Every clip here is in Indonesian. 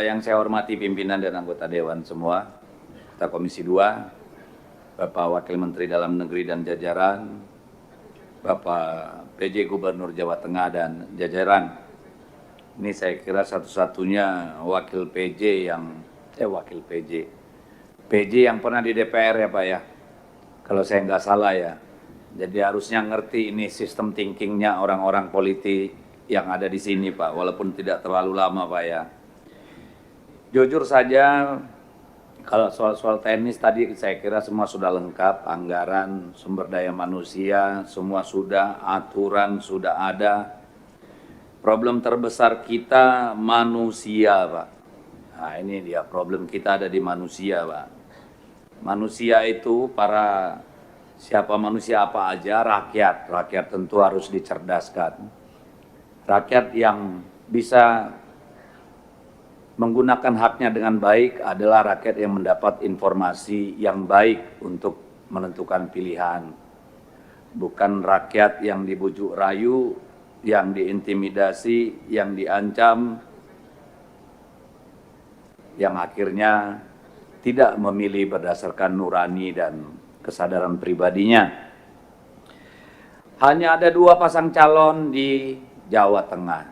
Yang saya hormati pimpinan dan anggota Dewan semua, kita Komisi 2, Bapak Wakil Menteri Dalam Negeri dan jajaran, Bapak PJ Gubernur Jawa Tengah dan jajaran. Ini saya kira satu-satunya wakil PJ yang pernah di DPR ya Pak ya, kalau saya nggak salah ya. Jadi harusnya ngerti ini sistem thinkingnya orang-orang politik yang ada di sini Pak, walaupun tidak terlalu lama Pak ya. Jujur saja, kalau soal-soal teknis tadi saya kira semua sudah lengkap, anggaran, sumber daya manusia, semua sudah, aturan sudah ada. Problem terbesar kita manusia Pak. Nah ini dia, problem kita ada di manusia Pak. Manusia itu siapa manusia apa aja, rakyat tentu harus dicerdaskan. Rakyat yang bisa menggunakan haknya dengan baik adalah rakyat yang mendapat informasi yang baik untuk menentukan pilihan. Bukan rakyat yang dibujuk rayu, yang diintimidasi, yang diancam, yang akhirnya tidak memilih berdasarkan nurani dan kesadaran pribadinya. Hanya ada 2 pasang calon di Jawa Tengah.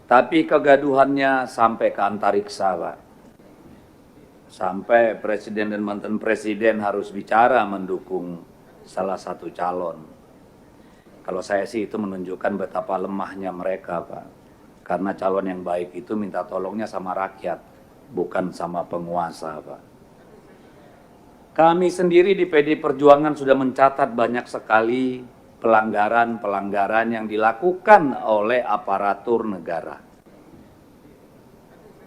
Tapi kegaduhannya sampai ke antariksa, Pak. Sampai presiden dan mantan presiden harus bicara mendukung salah satu calon. Kalau saya sih itu menunjukkan betapa lemahnya mereka, Pak. Karena calon yang baik itu minta tolongnya sama rakyat, bukan sama penguasa, Pak. Kami sendiri di PD Perjuangan sudah mencatat banyak sekali pelanggaran-pelanggaran yang dilakukan oleh aparatur negara.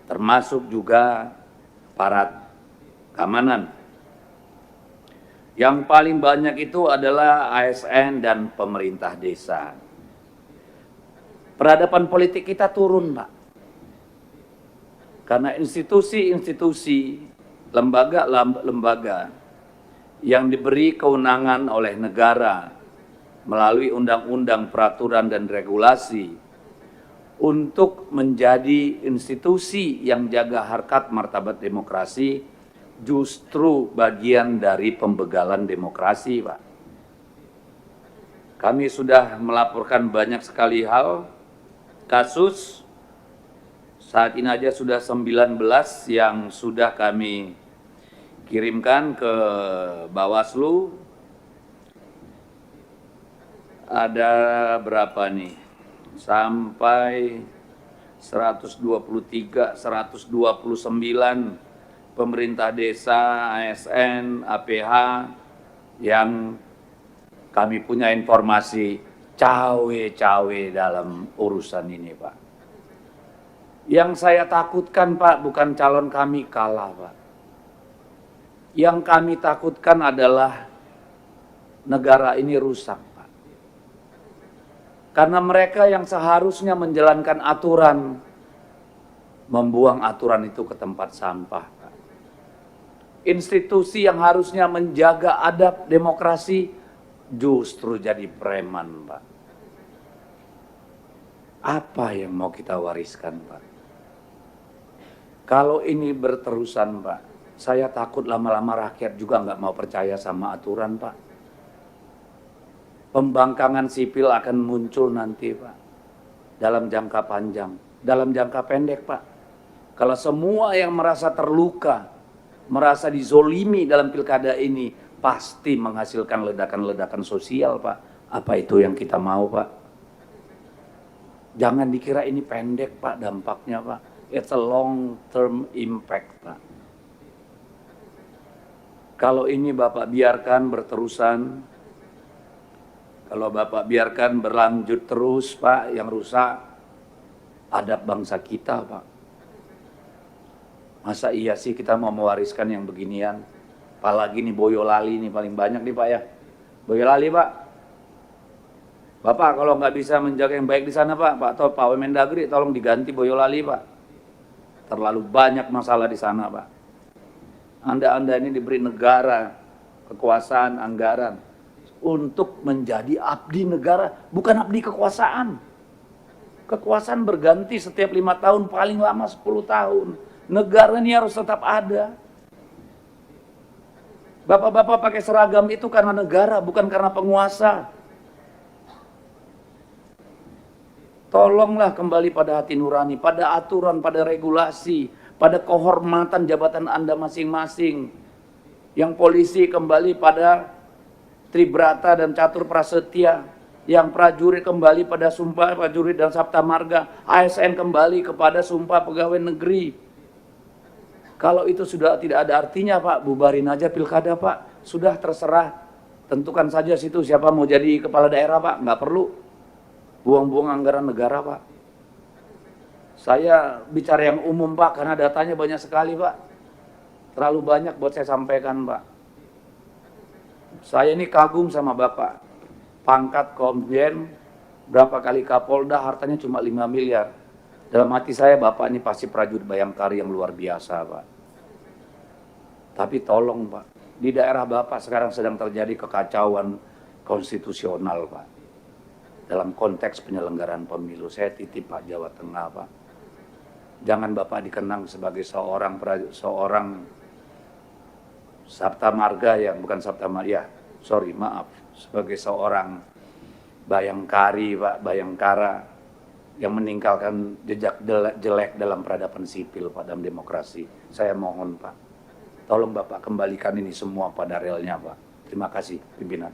Termasuk juga aparat keamanan. Yang paling banyak itu adalah ASN dan pemerintah desa. Peradaban politik kita turun, Pak. Karena institusi-institusi, lembaga-lembaga yang diberi kewenangan oleh negara melalui undang-undang, peraturan, dan regulasi untuk menjadi institusi yang jaga harkat martabat demokrasi, justru bagian dari pembegalan demokrasi, Pak. Kami sudah melaporkan banyak sekali hal, kasus, saat ini aja sudah 19 yang sudah kami kirimkan ke Bawaslu. Ada berapa nih? Sampai 123, 129 pemerintah desa, ASN, APH yang kami punya informasi cawe-cawe dalam urusan ini, Pak. Yang saya takutkan, Pak, bukan calon kami kalah, Pak. Yang kami takutkan adalah negara ini rusak, Pak. Karena mereka yang seharusnya menjalankan aturan, membuang aturan itu ke tempat sampah, Pak. Institusi yang harusnya menjaga adab demokrasi justru jadi preman, Pak. Apa yang mau kita wariskan, Pak? Kalau ini berterusan, Pak, saya takut lama-lama rakyat juga nggak mau percaya sama aturan, Pak. Pembangkangan sipil akan muncul nanti, Pak. Dalam jangka panjang, dalam jangka pendek, Pak. Kalau semua yang merasa terluka, merasa dizolimi dalam pilkada ini, pasti menghasilkan ledakan-ledakan sosial, Pak. Apa itu yang kita mau, Pak? Jangan dikira ini pendek, Pak, dampaknya, Pak. It's a long-term impact, Pak. Kalau ini Bapak biarkan berterusan, kalau Bapak biarkan berlanjut terus, Pak, yang rusak adab bangsa kita, Pak. Masa iya sih kita mau mewariskan yang beginian? Apalagi nih Boyolali nih paling banyak nih, Pak ya. Boyolali, Pak. Bapak kalau nggak bisa menjaga yang baik di sana, Pak Wemendagri tolong diganti Boyolali, Pak. Terlalu banyak masalah di sana, Pak. Anda ini diberi negara, kekuasaan, anggaran untuk menjadi abdi negara, bukan abdi kekuasaan. Kekuasaan berganti setiap 5 tahun, paling lama 10 tahun. Negara ini harus tetap ada. Bapak-bapak pakai seragam itu karena negara, bukan karena penguasa. Tolonglah kembali pada hati nurani, pada aturan, pada regulasi, pada kehormatan jabatan Anda masing-masing. Yang polisi kembali pada Tribrata dan Catur Prasetya. Yang prajurit kembali pada Sumpah Prajurit dan Sabta Marga. ASN kembali kepada Sumpah Pegawai Negeri. Kalau itu sudah tidak ada artinya Pak, bubarin aja pilkada Pak. Sudah terserah. Tentukan saja situ siapa mau jadi kepala daerah Pak. Nggak perlu buang-buang anggaran negara Pak. Saya bicara yang umum Pak, karena datanya banyak sekali Pak. Terlalu banyak buat saya sampaikan Pak. Saya ini kagum sama Bapak. Pangkat Komjen, berapa kali Kapolda, hartanya cuma 5 miliar. Dalam hati saya, Bapak ini pasti prajurit Bayangkari yang luar biasa, Pak. Tapi tolong, Pak, di daerah Bapak sekarang sedang terjadi kekacauan konstitusional, Pak. Dalam konteks penyelenggaraan pemilu, saya titip Pak Jawa Tengah, Pak. Jangan Bapak dikenang sebagai seorang Sabta Marga yang bukan Sabta Marga, sebagai seorang Bayangkari, Pak, Bayangkara yang meninggalkan jejak jelek dalam peradaban sipil, Pak, dalam demokrasi. Saya mohon, Pak, tolong Bapak kembalikan ini semua pada realnya, Pak. Terima kasih, pimpinan.